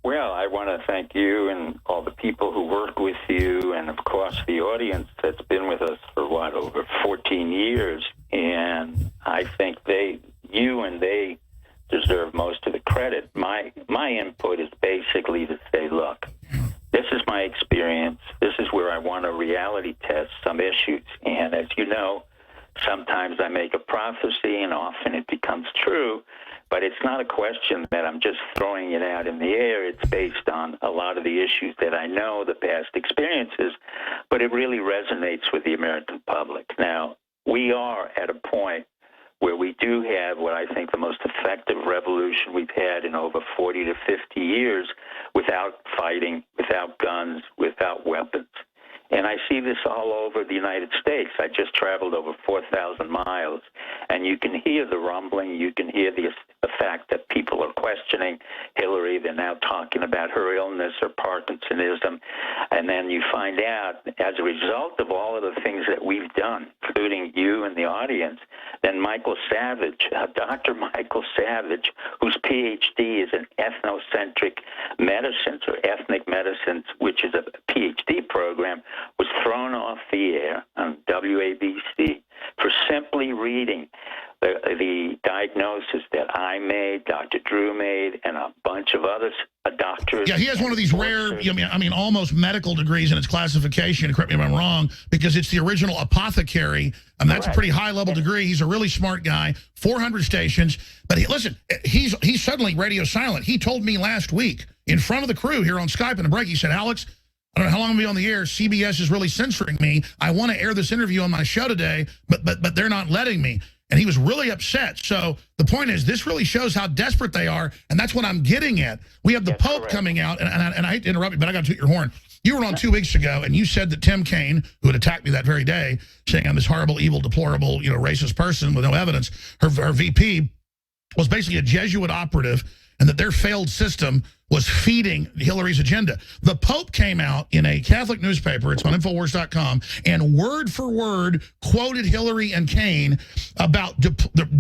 Well, I want to thank you and all the people who work with you, and of course the audience that's been with us for over 14 years. And I think you and they deserve most of the credit. My input is basically to say, look, this is my experience. This is where I want to reality test some issues. And as you know, sometimes I make a prophecy and often it becomes true. But it's not a question that I'm just throwing it out in the air. It's based on a lot of the issues that I know, the past experiences, but it really resonates with the American public. Now, we are at a point where we do have what I think the most effective revolution we've had in over 40 to 50 years without fighting, without guns, without weapons. And I see this all over the United States. I just traveled over 4,000 miles, and you can hear the rumbling. You can hear the fact that people are questioning Hillary. They're now talking about her illness or Parkinsonism. And then you find out, as a result of all of the things that we've done, including you and the audience, then Michael Savage, Dr. Michael Savage, whose PhD is in ethnocentric medicines or ethnic medicines, which is a PhD program, was thrown off the air on WABC for simply reading the diagnosis that I made, Dr. Drew made, and a bunch of other doctors. Yeah, he has one of these rare, almost medical degrees in its classification, correct me if I'm wrong, because it's the original apothecary, and that's a pretty high-level degree. He's a really smart guy, 400 stations. But listen, he's suddenly radio silent. He told me last week in front of the crew here on Skype in the break, he said, Alex, I don't know how long I'm going to be on the air. CBS is really censoring me. I want to air this interview on my show today, but they're not letting me. And he was really upset. So the point is, this really shows how desperate they are, and that's what I'm getting at. We have the Pope coming out, and I hate to interrupt you, but I got to toot your horn. You were on 2 weeks ago, and you said that Tim Kaine, who had attacked me that very day, saying I'm this horrible, evil, deplorable, racist person with no evidence, her VP was basically a Jesuit operative, and that their failed system was feeding Hillary's agenda. The Pope came out in a Catholic newspaper, it's on infowars.com, and word for word quoted Hillary and Kaine about the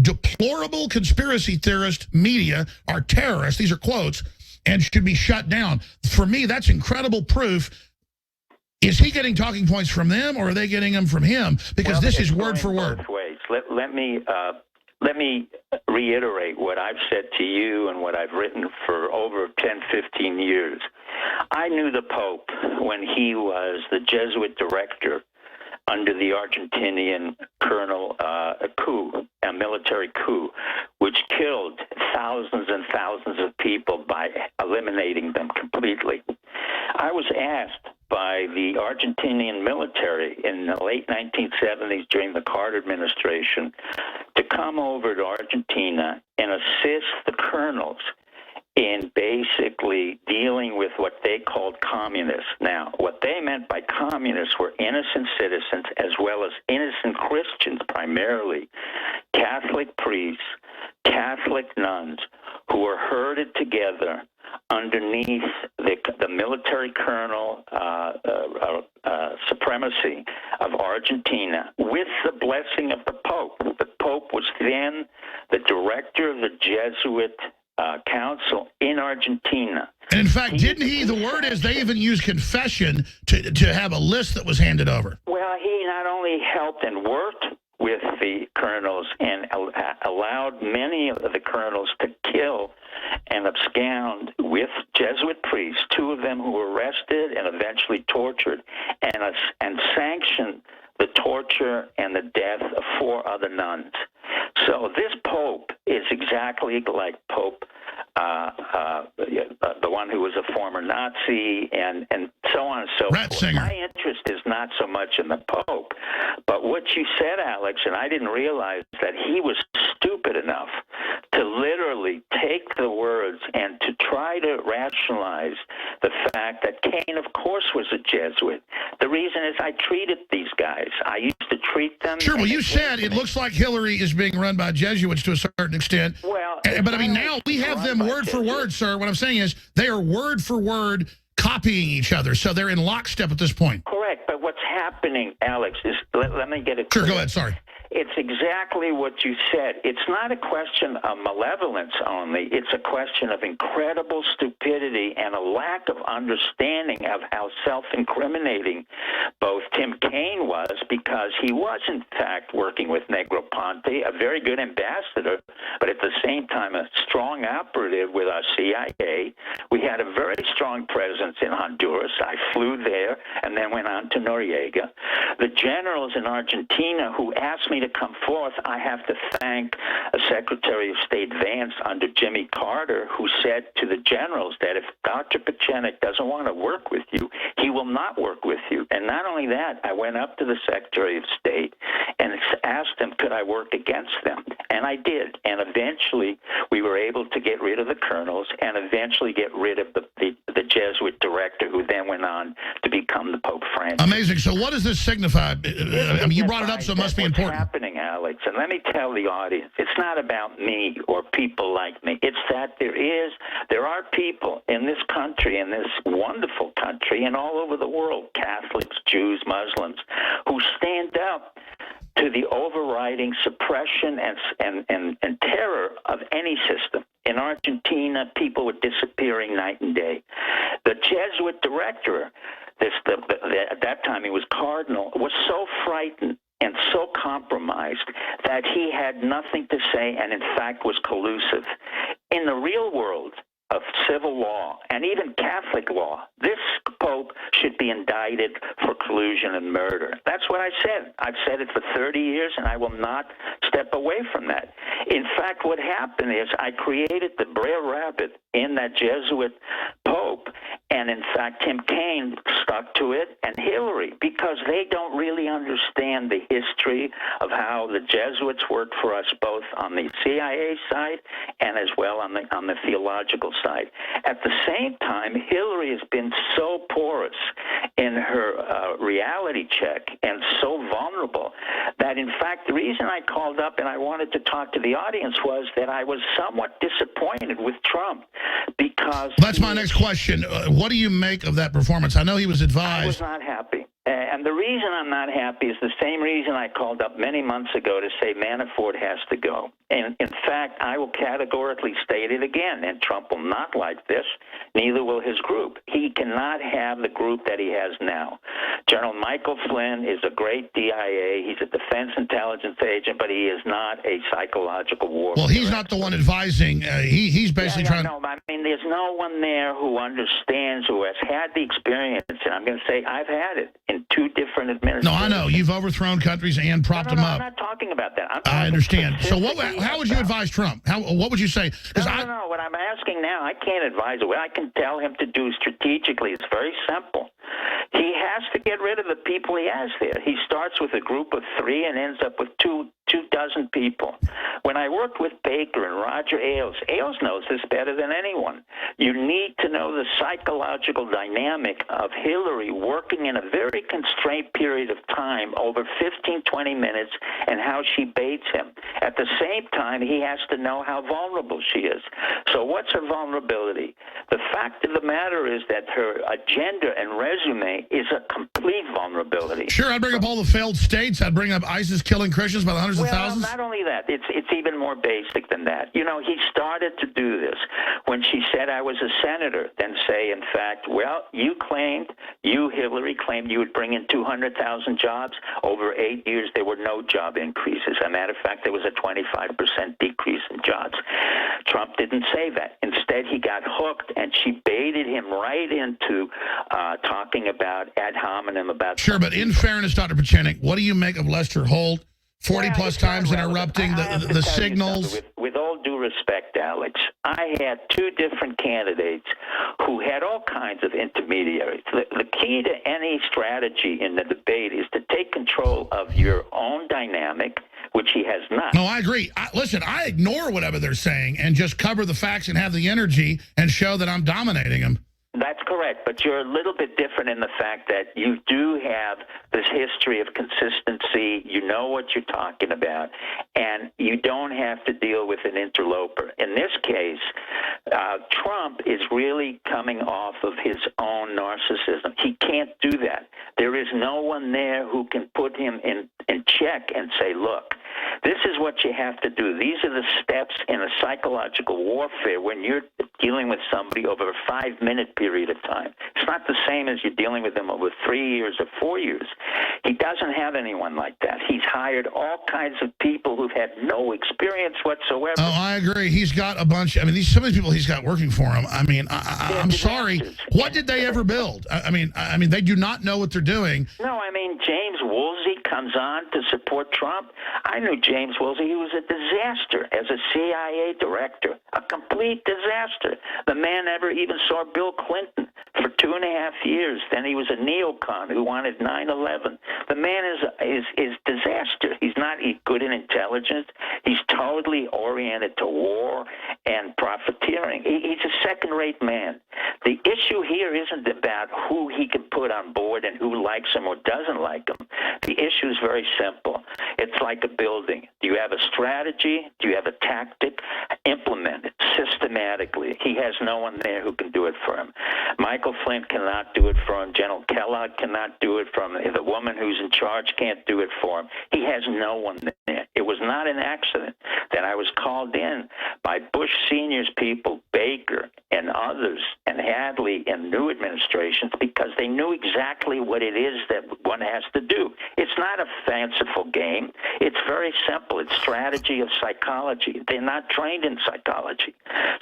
deplorable conspiracy theorist media are terrorists, these are quotes, and should be shut down. For me, that's incredible proof. Is he getting talking points from them, or are they getting them from him? Because this is word for word. Both ways. Let me reiterate what I've said to you and what I've written for over 10, 15 years. I knew the Pope when he was the Jesuit director under the Argentinian colonel coup, a military coup, which killed thousands and thousands of people by eliminating them completely. I was asked by the Argentinian military in the late 1970s during the Carter administration to come over to Argentina and assist the colonels in basically dealing with what they called communists. Now, what they meant by communists were innocent citizens as well as innocent Christians, primarily Catholic priests, Catholic nuns, who were herded together underneath the military colonel supremacy of Argentina with the blessing of the Pope. The Pope was then the director of the Jesuit council in Argentina. And in fact, didn't he, the word is they even used confession to have a list that was handed over. Well, he not only helped and worked with the colonels and allowed many of the colonels to kill and abscond with Jesuit priests, 2 of them who were arrested and eventually tortured, and sanctioned the torture and the death of 4 other nuns. So this Pope is exactly like Pope, the one who was a former Nazi, and so on and so forth. My interest is not so much in the Pope, but what you said, Alex, and I didn't realize that he was stupid enough to literally take the words and to try to rationalize the fact that Kaine, of course, was a Jesuit. The reason is I treated these guys. I used to treat them. Sure, well, you said it looks like Hillary is being run by Jesuits to a certain extent. Well, but I mean, now we have them word for word, sir. What I'm saying is they are word for word copying each other. So they're in lockstep at this point. Correct. But what's happening, Alex, is, let me get it clear. Sure, go ahead. Sorry. It's exactly what you said. It's not a question of malevolence only. It's a question of incredible stupidity and a lack of understanding of how self-incriminating both Tim Kaine was, because he was, in fact, working with Negroponte, a very good ambassador, but at the same time a strong operative with our CIA. We had a very strong presence in Honduras. I flew there and then went on to Noriega. The generals in Argentina who asked me to come forth, I have to thank Secretary of State Vance under Jimmy Carter, who said to the generals that if Dr. Pieczenik doesn't want to work with you, he will not work with you. And not only that, I went up to the Secretary of State and asked him, could I work against them? And I did. And eventually we were able to get rid of the colonels and eventually get rid of the Jesuit director, who then went on to become the Pope Francis. Amazing. So what does this signify? I mean, you brought it up, so it must be important. What's happening, Alex, and let me tell the audience, it's not about me or people like me. It's that there are people in this country, in this wonderful country, and all over the world, Catholics, Jews, Muslims, who stand up to the overriding suppression and terror of any system. In Argentina, people were disappearing night and day. The Jesuit director, at that time he was cardinal, was so frightened and so compromised that he had nothing to say and, in fact, was collusive. In the real world of civil law and even Catholic law, this Pope should be indicted for collusion and murder. That's what I said. I've said it for 30 years, and I will not step away from that. In fact, what happened is I created the Brer Rabbit in that Jesuit Pope, and in fact, Tim Kaine stuck to it, and Hillary, because they don't really understand the history of how the Jesuits worked for us, both on the CIA side and as well on the theological side. At the same time, Hillary has been so porous in her reality check and so vulnerable that, in fact, the reason I called up and I wanted to talk to the audience was that I was somewhat disappointed with Trump, because... That's my next question. What do you make of that performance? I know he was advised... I was not happy. And the reason I'm not happy is the same reason I called up many months ago to say Manafort has to go. And in fact, I will categorically state it again, and Trump will not like this, neither will his group. He cannot have the group that he has now. General Michael Flynn is a great DIA. He's a defense intelligence agent, but he is not a psychological warfare. Well, he's not the one advising. He's basically trying... No, I mean, there's no one there who understands, who has had the experience, and I'm going to say I've had it in 2 different administrations. No, I know. You've overthrown countries and propped them up. I'm not talking about that. I understand. So how would you advise Trump? What would you say? No. What I'm asking now, I can't advise it. What I can tell him to do strategically is very simple. He has to get rid of the people he has there. He starts with a group of 3 and ends up with two dozen people. When I worked with Baker and Roger Ailes knows this better than anyone. You need to know the psychological dynamic of Hillary working in a very constrained period of time over 15, 20 minutes, and how she baits him. At the same time, he has to know how vulnerable she is. So what's her vulnerability? The fact of the matter is that her agenda and resume is a complete vulnerability. Sure, I'd bring up all the failed states. I'd bring up ISIS killing Christians by the hundreds of thousands. Not only that, it's even more basic than that. You know, he started to do this when she said I was a senator, then say, in fact, well, Hillary claimed you would bring in 200,000 jobs. Over 8 years, there were no job increases. As a matter of fact, there was a 25% decrease in jobs. Trump didn't say that. Instead, he got hooked, and she baited him right into talking about ad hominem about... Sure, but in fairness, Dr. Pieczenik, what do you make of Lester Holt 40-plus times interrupting the signals? With all due respect, Alex, I had 2 different candidates who had all kinds of intermediaries. The key to any strategy in the debate is to take control of your own dynamic, which he has not. No, I agree. Listen, I ignore whatever they're saying and just cover the facts and have the energy and show that I'm dominating them. That's correct, but you're a little bit different in the fact that you do have this history of consistency. You know what you're talking about, and you don't have to deal with an interloper. In this case, Trump is really coming off of his own narcissism. He can't do that. There is no one there who can put him in check and say, look, This is what you have to do. These are the steps in a psychological warfare when you're dealing with somebody over a 5-minute period of time. It's not the same as you're dealing with them over 3 years or 4 years. He doesn't have anyone like that. He's hired all kinds of people who've had no experience whatsoever. Oh, I agree. He's got a bunch. I mean, some of these people he's got working for him. I mean, I'm sorry. What did they ever build? I mean, they do not know what they're doing. No, I mean, James Woolsey comes on to support Trump. I knew James Woolsey. He was a disaster as a CIA director, a complete disaster. The man never even saw Bill Clinton for 2.5 years. Then he was a neocon who wanted 9/11. The man is disaster. He's not good in intelligence. He's totally oriented to war and profiteering. He's a second-rate man. The issue here isn't about who he can put on board and who likes him or doesn't like him. The issue is very simple. It's like a building. Do you have a strategy? Do you have a tactic? Implement it systematically. He has no one there who can do it for him. Michael Flynn cannot do it for him. General Kellogg cannot do it for him. The woman who's in charge can't do it for him. He has no one there. It was not an accident that I was called in by Bush Sr.'s people, Baker and others, and Hadley and new administrations, because they knew exactly what it is that one has to do. It's not a fanciful game. It's very simple. It's strategy of psychology. They're not trained in psychology.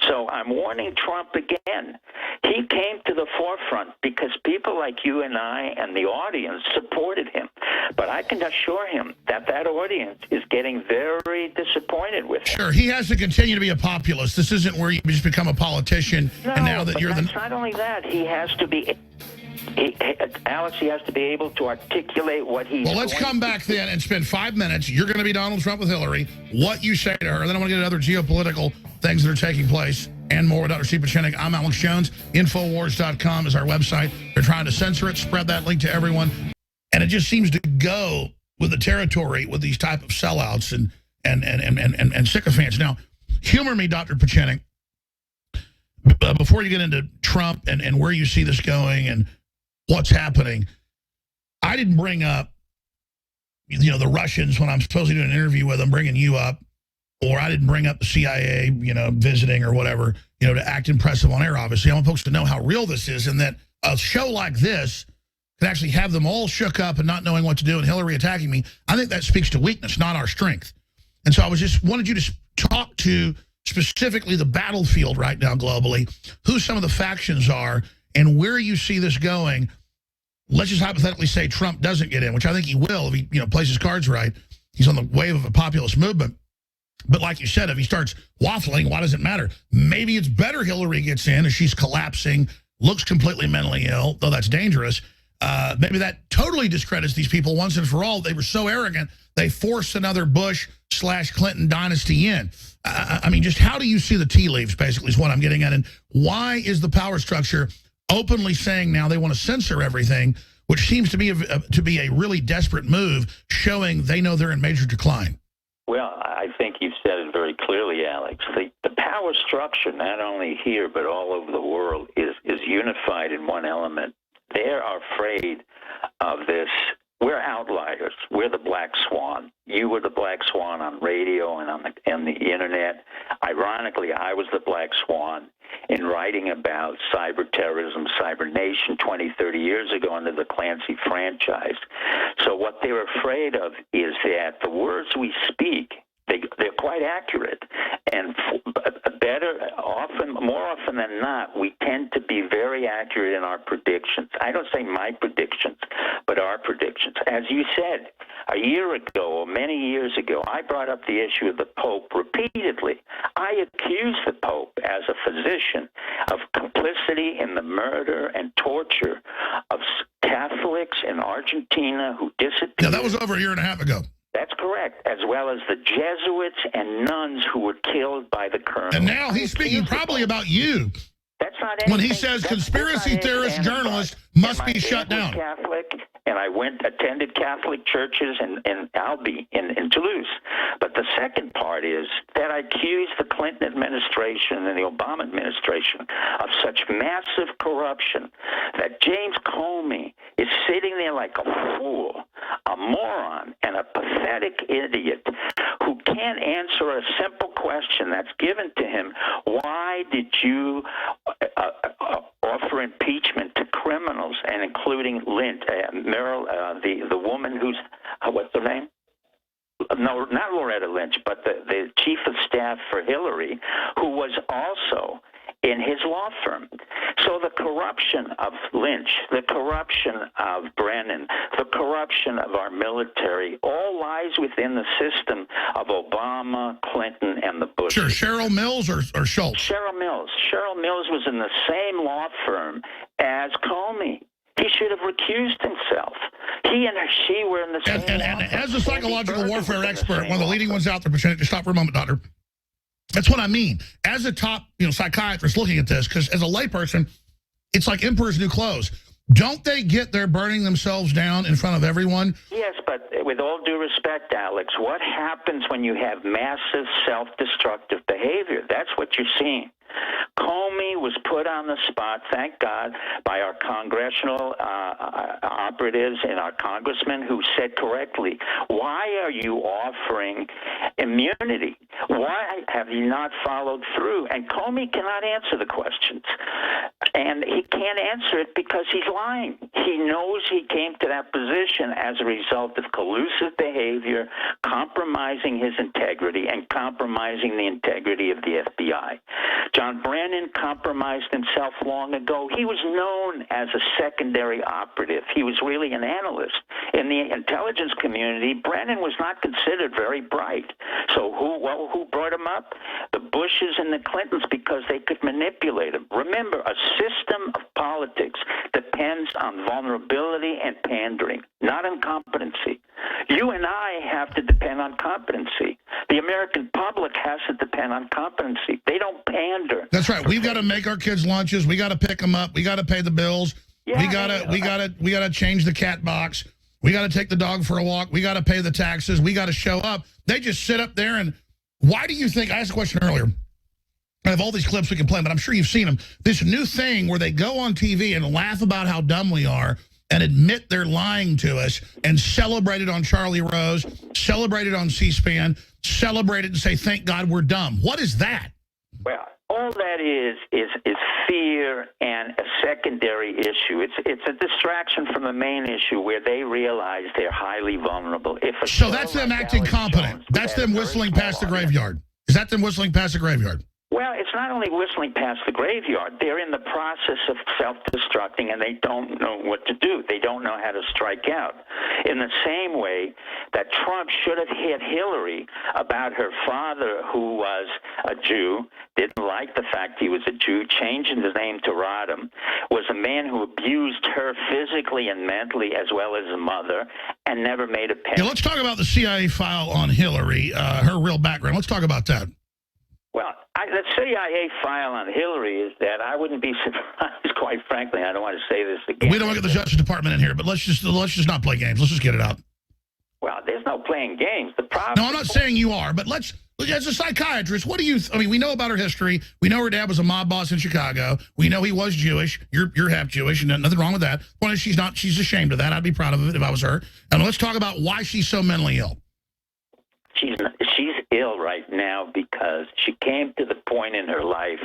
So I'm warning Trump again. He came to the forefront because people like you and I and the audience supported him. But I can assure him that that audience is getting very disappointed with him. Sure, he has to continue to be a populist. This isn't where you just become a politician. No, and now that but you're that's not only that. He has to be... Alex, he has to be able to articulate what he's... Well, let's come back then and spend 5 minutes. You're going to be Donald Trump with Hillary. What you say to her. Then I want to get at other geopolitical things that are taking place and more with Dr. Steve Pieczenik. I'm Alex Jones. Infowars.com is our website. They're trying to censor it, spread that link to everyone. And it just seems to go with the territory with these type of sellouts and sycophants. Now, humor me, Dr. Pieczenik. Before you get into Trump and where you see this going and what's happening, I didn't bring up, the Russians when I'm supposed to do an interview with them, bringing you up, or I didn't bring up the CIA, visiting or whatever, to act impressive on air, obviously. I want folks to know how real this is and that a show like this can actually have them all shook up and not knowing what to do and Hillary attacking me. I think that speaks to weakness, not our strength. And so I wanted you to talk to specifically the battlefield right now globally, who some of the factions are, and where you see this going. Let's just hypothetically say Trump doesn't get in, which I think he will if he plays his cards right. He's on the wave of a populist movement. But like you said, if he starts waffling, why does it matter? Maybe it's better Hillary gets in as she's collapsing, looks completely mentally ill, though that's dangerous. Maybe that totally discredits these people once and for all. They were so arrogant, they forced another Bush/Clinton dynasty in. I mean, just how do you see the tea leaves, basically, is what I'm getting at. And why is the power structure openly saying now they want to censor everything, which seems to be a really desperate move, showing they know they're in major decline? Well, I think you've said it very clearly, Alex. The power structure, not only here but all over the world, is unified in one element. They are afraid of this. We're outliers. We're the black swan. You were the black swan on radio and on the internet. Ironically, I was the black swan in writing about cyber terrorism, cyber nation 20, 30 years ago under the Clancy franchise. So what they're afraid of is that the words we speak, they're quite accurate, and more often than not, we tend to be very accurate in our predictions. I don't say my predictions, but our predictions. As you said, a year ago or many years ago, I brought up the issue of the Pope repeatedly. I accused the Pope as a physician of complicity in the murder and torture of Catholics in Argentina who disappeared. Yeah, that was over a year and a half ago. That's correct, as well as the Jesuits and nuns who were killed by the colonel. And now he's speaking probably about you. That's not anything. When he says conspiracy theorist journalist must be shut down. Catholic, and I attended Catholic churches in Albi, in Toulouse. But the second part is that I accused the Clinton administration and the Obama administration of such massive corruption that James Comey is sitting there like a fool, a moron, and a pathetic idiot who can't answer a simple question that's given to him. Why did you offer impeachment to criminals, and including Lynch, Merrill, the woman who's, what's her name? No, not Loretta Lynch, but the chief of staff for Hillary, who was also in his law firm. So the corruption of Lynch, the corruption of Brennan, the corruption of our military, all lies within the system of Obama, Clinton, and the Bush. Sure, Cheryl Mills or Schultz? Cheryl Mills. Cheryl Mills was in the same law firm as Comey. He should have recused himself. He and she were in the same And as a psychological warfare expert, one of the leading ones out there, Pieczenik, just stop for a moment, Doctor. That's what I mean. As a top, psychiatrist looking at this, because as a layperson, it's like Emperor's New Clothes. Don't they get there burning themselves down in front of everyone? Yes, but with all due respect, Alex, what happens when you have massive self-destructive behavior? That's what you're seeing. Comey was put on the spot, thank God, by our congressional operatives and our congressmen who said correctly, why are you offering immunity? Why have you not followed through? And Comey cannot answer the questions. And he can't answer it because he's lying. He knows he came to that position as a result of collusive behavior, compromising his integrity and compromising the integrity of the FBI. John Brennan compromised himself long ago. He was known as a secondary operative. He was really an analyst. In the intelligence community, Brennan was not considered very bright. So who brought him up? The Bushes and the Clintons, because they could manipulate him. Remember, a system of politics depends on vulnerability and pandering, not on competency. You and I have to depend on competency. The American public has to depend on competency. They don't pander. That's right. We've got to make our kids lunches. We got to pick them up. We got to pay the bills. Yeah, we got to change the cat box. We got to take the dog for a walk. We got to pay the taxes. We got to show up. They just sit up there and why do you think, I asked a question earlier, I have all these clips we can play, but I'm sure you've seen them. This new thing where they go on TV and laugh about how dumb we are and admit they're lying to us and celebrate it on Charlie Rose, celebrate it on C-SPAN, celebrate it and say, thank God we're dumb. What is that? Well, all that is fear and a secondary issue. It's a distraction from the main issue where they realize they're highly vulnerable. So that's them acting competent. That's them whistling past the graveyard. Is that them whistling past the graveyard? Well, it's not only whistling past the graveyard. They're in the process of self-destructing, and they don't know what to do. They don't know how to strike out. In the same way that Trump should have hit Hillary about her father, who was a Jew, didn't like the fact he was a Jew, changing his name to Rodham, was a man who abused her physically and mentally as well as a mother, and never made a penny. Yeah, let's talk about the CIA file on Hillary, her real background. Let's talk about that. Well, the CIA file on Hillary is that I wouldn't be surprised, quite frankly. I don't want to say this again. We don't want to get the Justice Department in here, but let's just not play games. Let's just get it out. Well, there's no playing games. The problem. No, I'm not saying you are, but let's. As a psychiatrist, what do you? I mean, we know about her history. We know her dad was a mob boss in Chicago. We know he was Jewish. You're half Jewish, and nothing wrong with that. Point is, she's not. She's ashamed of that. I'd be proud of it if I was her. And let's talk about why she's so mentally ill. She's ill right now because she came to the point in her life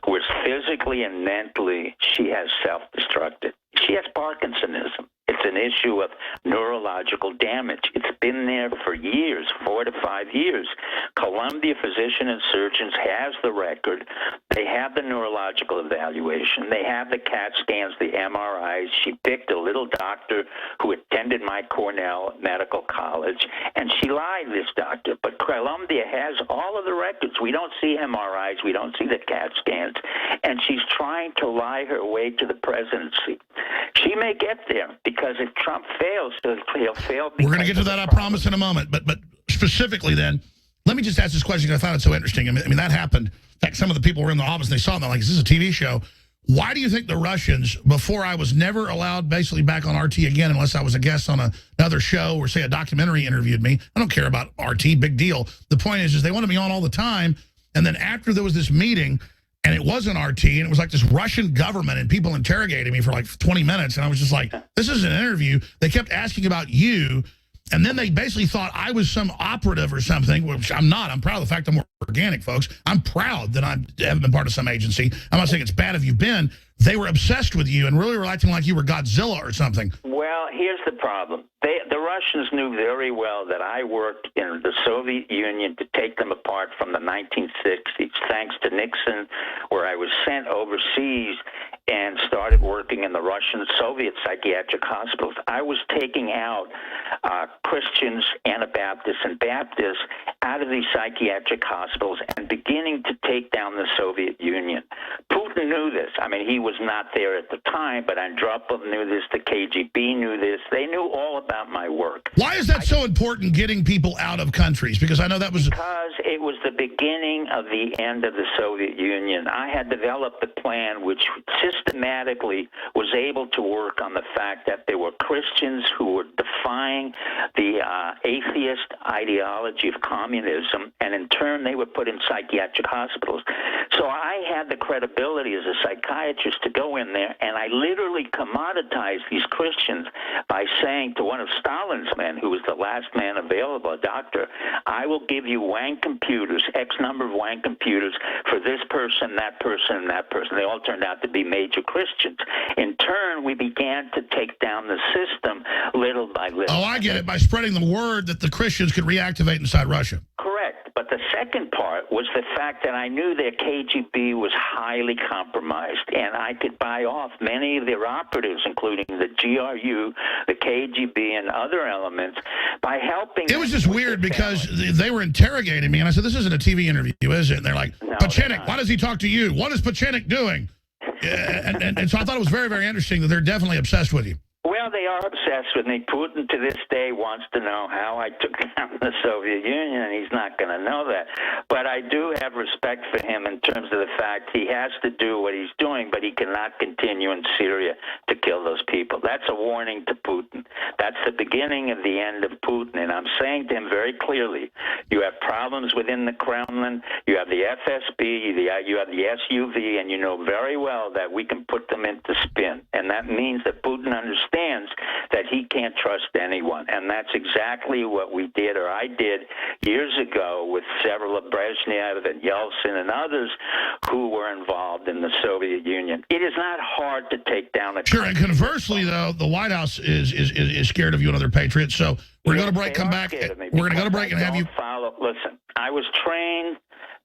where physically and mentally she has self-destructed. She has Parkinsonism. It's an issue of neurological damage. It's been there for years, 4 to 5 years. Columbia Physician and Surgeons has the record. They have the neurological evaluation. They have the CAT scans, the MRIs. She picked a little doctor who attended my Cornell Medical College, and she lied, this doctor. But Columbia has all of the records. We don't see MRIs. We don't see the CAT scans. And she's trying to lie her way to the presidency. She may get there because if Trump fails, he'll fail. We're going to get to that, I promise, in a moment. But specifically then, let me just ask this question because I found it so interesting. I mean, that happened. In fact, some of the people were in the office and they saw it and they're like, is this a TV show? Why do you think the Russians, before I was never allowed basically back on RT again unless I was a guest on another show or, say, a documentary interviewed me? I don't care about RT, big deal. The point is they wanted me on all the time. And then after there was this meeting, and it wasn't RT, and it was like this Russian government, and people interrogated me for like 20 minutes, and I was just like, this is an interview. They kept asking about you, And then they basically thought I was some operative or something, which I'm not. I'm proud of the fact I'm organic, folks. I'm proud that I haven't been part of some agency. I'm not saying it's bad if you've been. They were obsessed with you and really were acting like you were Godzilla or something. Well, here's the problem. The Russians knew very well that I worked in the Soviet Union to take them apart from the 1960s, thanks to Nixon, where I was sent overseas and started working in the Russian Soviet psychiatric hospitals. I was taking out Christians, Anabaptists, and Baptists out of these psychiatric hospitals and beginning to take down the Soviet Union. Putin knew this. I mean, he was not there at the time, but Andropov knew this, the KGB knew this. They knew all about my work. Why is that so important, getting people out of countries? Because I know that was... Because it was the beginning of the end of the Soviet Union. I had developed a plan which systematically was able to work on the fact that there were Christians who were defying the atheist ideology of communism, and in turn they were put in psychiatric hospitals. So I had the credibility as a psychiatrist to go in there, and I literally commoditized these Christians by saying to one of Stalin's men, who was the last man available, a doctor, I will give you wank computers, X number of wank computers for this person, that person, and that person. They all turned out to be major Christians. In turn, we began to take down the system little by little. Oh, I get it, by spreading the word that the Christians could reactivate inside Russia. Correct. But the second part was the fact that I knew their KGB was highly compromised, and I could buy off many of their operatives, including the GRU, the KGB, and other elements, by helping. It was just weird because they were interrogating me, and I said, this isn't a TV interview, is it? And they're like, no, Pieczenik, why does he talk to you? What is Pieczenik doing? And so I thought it was very, very interesting that they're definitely obsessed with you. Well, they are obsessed with me. Putin, to this day, wants to know how I took down the Soviet Union, and he's not going to know that. But I do have respect for him in terms of the fact he has to do what he's doing, but he cannot continue in Syria to kill those people. That's a warning to Putin. That's the beginning of the end of Putin. And I'm saying to him very clearly, you have problems within the Kremlin, you have the FSB, you have the SUV, and you know very well that we can put them into spin. And that means that Putin understands that he can't trust anyone. And that's exactly what we did, or I did, years ago with several of Brezhnev and Yeltsin and others who were involved in the Soviet Union. It is not hard to take down a country. Sure, and conversely, though, the White House is scared of you and other patriots. So we're going to break, come back. We're going to go to break and have you... Listen, I was trained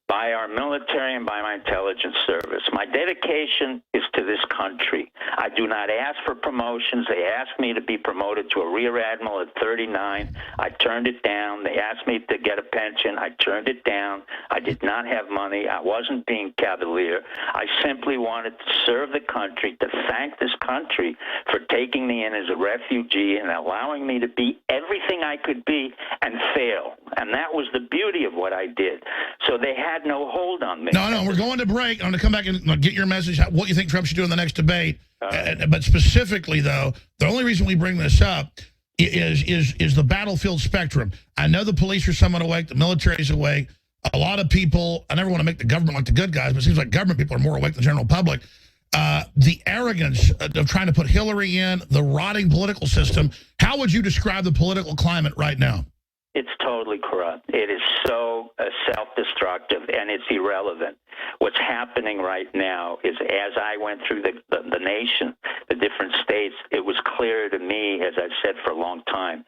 by our military and by my intelligence service. My dedication is to this country. I do not ask for promotions. They asked me to be promoted to a rear admiral at 39. I turned it down. They asked me to get a pension. I turned it down. I did not have money. I wasn't being cavalier. I simply wanted to serve the country, to thank this country for taking me in as a refugee and allowing me to be everything I could be and fail. And that was the beauty of what I did. So they had no hold on me. No, we're going to break. I'm going to come back and get your message, what you think Trump should do in the next debate. But specifically, though, the only reason we bring this up is the battlefield spectrum. I know the police are somewhat awake. The military is awake. A lot of people, I never want to make the government like the good guys, but it seems like government people are more awake than the general public. The arrogance of trying to put Hillary in, the rotting political system. How would you describe the political climate right now? It's totally corrupt. It is so self-destructive, and it's irrelevant. What's happening right now is, as I went through the nation, the different states, it was clear to me, as I've said for a long time,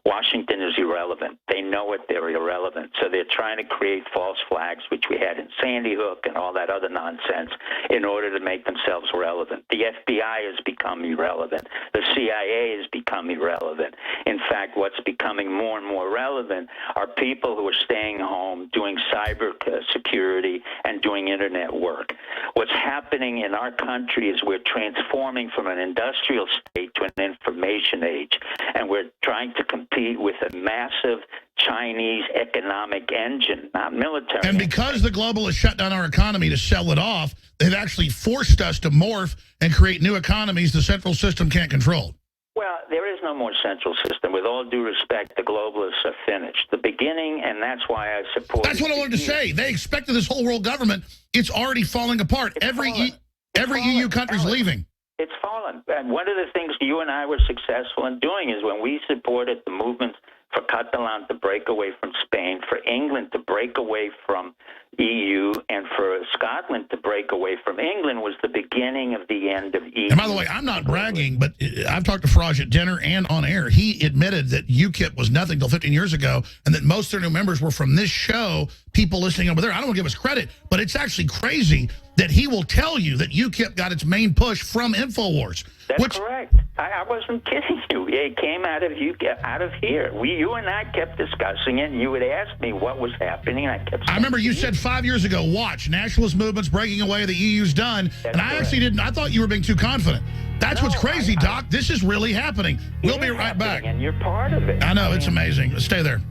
Washington is irrelevant. They know it, they're irrelevant. So they're trying to create false flags, which we had in Sandy Hook and all that other nonsense, in order to make themselves relevant. The FBI has become irrelevant. The CIA has become irrelevant. In fact, what's becoming more and more relevant are people who are staying home, doing cyber security, and doing internet work. What's happening in our country is we're transforming from an industrial state to an information age, and we're trying to compete with a massive Chinese economic engine, not military. And because the globalists shut down our economy to sell it off, they've actually forced us to morph and create new economies the central system can't control. Well, there is no more central system. With all due respect, the globalists are finished. The beginning, and that's why I support... That's what I wanted to say. They expected this whole world government. It's already falling apart. Every EU country's leaving. It's fallen. And one of the things you and I were successful in doing is when we supported the movements for Catalan to break away from Spain, for England to break away from EU, and for Scotland to break away from England was the beginning of the end of EU. And by the way, I'm not bragging, but I've talked to Farage at dinner and on air. He admitted that UKIP was nothing until 15 years ago, and that most of their new members were from this show, people listening over there. I don't want to give us credit, but it's actually crazy that he will tell you that UKIP got its main push from InfoWars. That's correct. I wasn't kidding you. It came out of here. You and I kept discussing it, and you would ask me what was happening, and I kept saying, I remember you said 5 years ago, watch, nationalist movements breaking away, the EU's done. That's and I correct. actually didn't. I thought you were being too confident. That's what's crazy, Doc. This is really happening. We'll be right back. And you're part of it. I know, it's amazing. Stay there.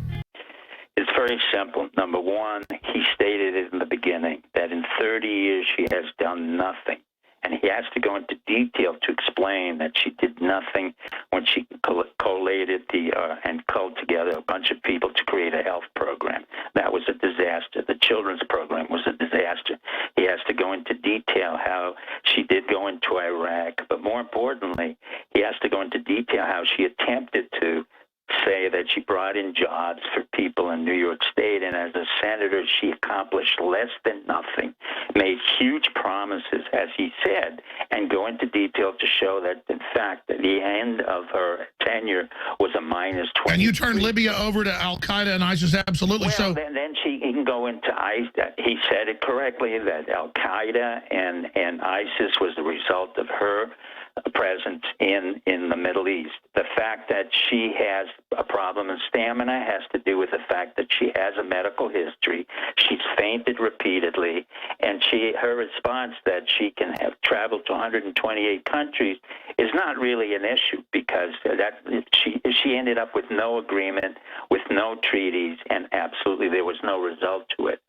It's very simple. Number one, he stated it in the beginning that in 30 years she has done nothing. And he has to go into detail to explain that she did nothing when she collated and culled together a bunch of people to create a health program. That was a disaster. The children's program was a disaster. He has to go into detail how she did go into Iraq, but more importantly, he has to go into detail how she attempted to say that she brought in jobs for people in New York State, and as a senator, she accomplished less than nothing, made huge promises, as he said, and go into detail to show that, in fact, at the end of her tenure was a minus 20. And you turned Libya over to Al-Qaeda and ISIS, absolutely. Well, so then he can go into ISIS. He said it correctly, that Al-Qaeda and ISIS was the result of her presence in the Middle East. The fact that she has a problem in stamina has to do with the fact that she has a medical history. She's fainted repeatedly, and her response that she can have traveled to 128 countries is not really an issue, because she ended up with no agreement, with no treaties, and absolutely there was no result to it.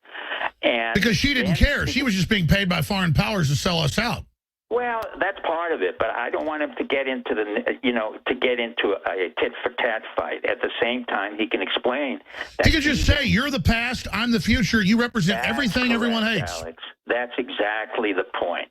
And because she didn't care. She was just being paid by foreign powers to sell us out. Well, that's part of it, but I don't want him to get into a tit for tat fight. At the same time, he can explain. He could just say, "You're the past, I'm the future. You represent everything correct, everyone hates." Alex, that's exactly the point.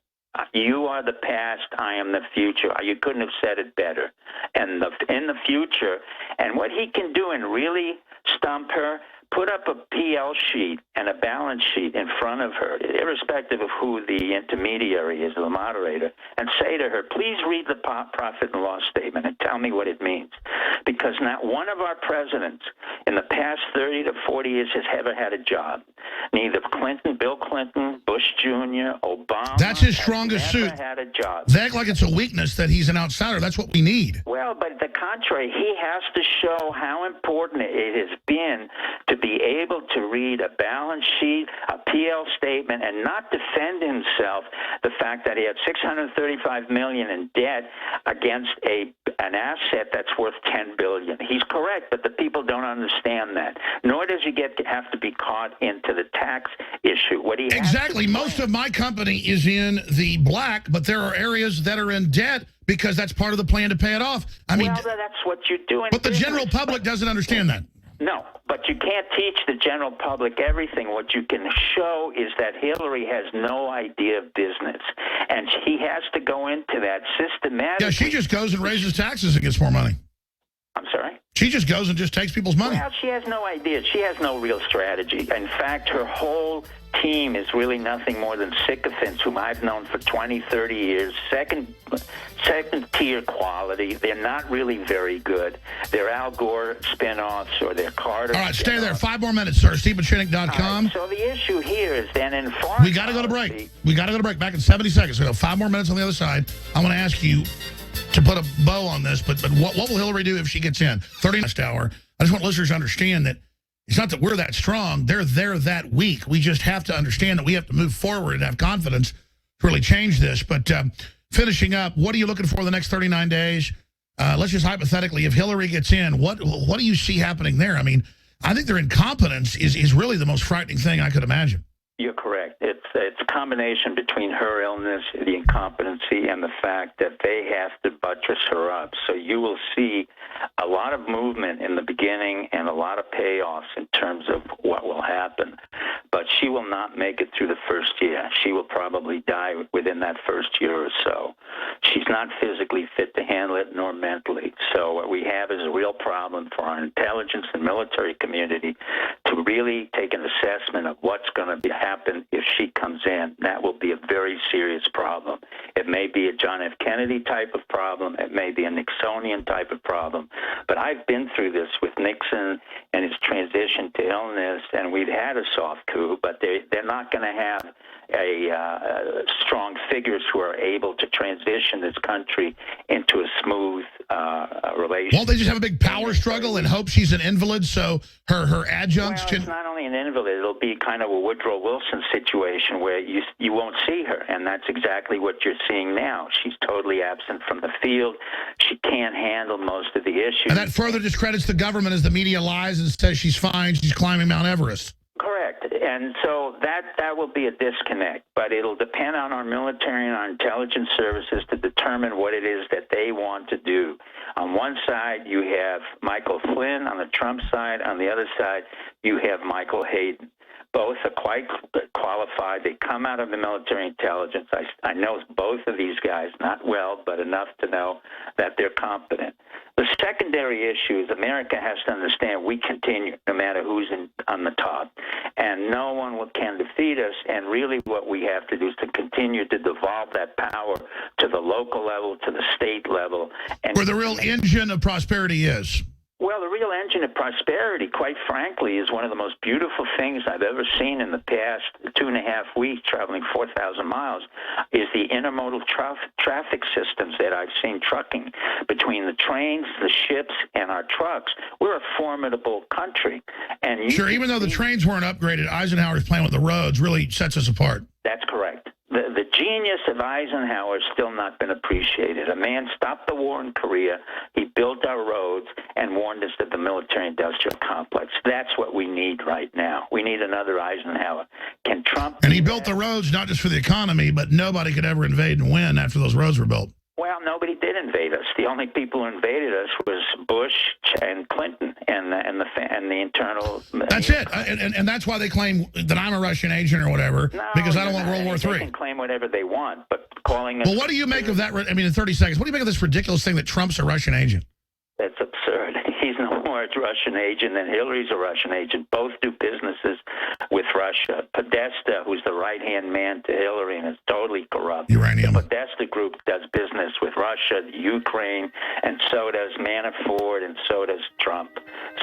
You are the past, I am the future. You couldn't have said it better. And in the future, and what he can do and really stump her, put up a PL sheet and a balance sheet in front of her, irrespective of who the intermediary is, the moderator, and say to her, please read the profit and loss statement and tell me what it means. Because not one of our presidents in the past 30 to 40 years has ever had a job. Neither Bill Clinton, Bush Jr., Obama. That's his strongest suit. Had a job. They act like it's a weakness that he's an outsider. That's what we need. Well, but the contrary, he has to show how important it has been to be able to read a balance sheet, a PL statement, and not defend himself the fact that he had $635 million in debt against an asset that's worth $10 billion. He's correct, but the people don't understand that. Nor does he have to be caught into the tax issue. What he exactly. Most of my company is in the black, but there are areas that are in debt because that's part of the plan to pay it off. I mean, well, that's what you're doing. But the general public doesn't understand that. No, but you can't teach the general public everything. What you can show is that Hillary has no idea of business, and he has to go into that systematically. Yeah, she just goes and raises taxes and gets more money. I'm sorry? She just goes and just takes people's money. Well, she has no idea. She has no real strategy. In fact, her whole team is really nothing more than sycophants whom I've known for 20, 30 years, second-tier quality. They're not really very good. They're Al Gore spinoffs or they're Carter. All right, stay there. 5 more minutes, sir. StevePieczenik.com. Right, so the issue here is then in foreign We got to go to break. We got to go to break. Back in 70 seconds. We got 5 more minutes on the other side. I want to ask you to put a bow on this, but what will Hillary do if she gets in? 30 next hour. I just want listeners to understand that it's not that we're that strong. They're that weak. We just have to understand that we have to move forward and have confidence to really change this. But finishing up, what are you looking for the next 39 days? Let's just hypothetically, if Hillary gets in, what do you see happening there? I mean, I think their incompetence is really the most frightening thing I could imagine. You're correct. It's a combination between her illness, the incompetency, and the fact that they have to buttress her up. So you will see a lot of movement in the beginning and a lot of payoffs in terms of what will happen. But she will not make it through the first year. She will probably die within that first year or so. She's not physically fit to handle it, nor mentally. So what we have is a real problem for our intelligence and military community to really take an assessment of what's going to happen if she comes in. That will be a very serious problem. It may be a John F. Kennedy type of problem. It may be a Nixonian type of problem. But I've been through this with Nixon and his transition to illness, and we've had a soft coup, but they're not going to have strong figures who are able to transition this country into a smooth relationship. Won't they just have a big power struggle and hope she's an invalid so her adjuncts can... It's not only an invalid, it'll be kind of a Woodrow Wilson situation where you won't see her, and that's exactly what you're seeing now. She's totally absent from the field. She can't handle most of the issues. And that further discredits the government as the media lies and says she's fine, she's climbing Mount Everest. Correct. And so that will be a disconnect, but it'll depend on our military and our intelligence services to determine what it is that they want to do. On one side, you have Michael Flynn. On the Trump side, on the other side, you have Michael Hayden. Both are quite qualified. They come out of the military intelligence. I know both of these guys, not well, but enough to know that they're competent. The secondary issue is America has to understand we continue no matter who's on the top, and no one can defeat us, and really what we have to do is to continue to devolve that power to the local level, to the state level. And where the real engine of prosperity is. Well, the real engine of prosperity, quite frankly, is one of the most beautiful things I've ever seen in the past 2.5 weeks, traveling 4,000 miles, is the intermodal traffic systems that I've seen trucking between the trains, the ships, and our trucks. We're a formidable country. And sure, even though the trains weren't upgraded, Eisenhower's plan with the roads really sets us apart. That's correct. The genius of Eisenhower has still not been appreciated. A man stopped the war in Korea, he built our roads, and warned us of the military-industrial complex. That's what we need right now. We need another Eisenhower. Can Trump... And he built the roads not just for the economy, but nobody could ever invade and win after those roads were built. Well, nobody did invade us. The only people who invaded us was Bush and Clinton and the internal... That's it. And that's why they claim that I'm a Russian agent or whatever, because I don't want World War III. They can claim whatever they want, but calling us... Well, what do you make of that? I mean, in 30 seconds, what do you make of this ridiculous thing that Trump's a Russian agent? That's absurd. He's no more a Russian agent than Hillary's a Russian agent. Both do businesses with Russia. Podesta, who's the right-hand man to Hillary and is totally corrupt. Uranium. The Podesta group does business with Russia, Ukraine, and so does Manafort, and so does Trump.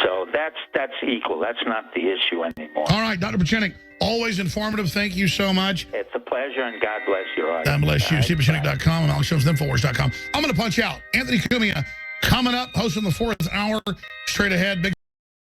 So that's equal. That's not the issue anymore. All right, Dr. Pieczenik, always informative. Thank you so much. It's a pleasure, and God bless you. God bless you. StevePieczenik.com and Alex Jones, infowars.com. I'm going to punch out. Anthony Cumia coming up, hosting the 4th hour, straight ahead. Big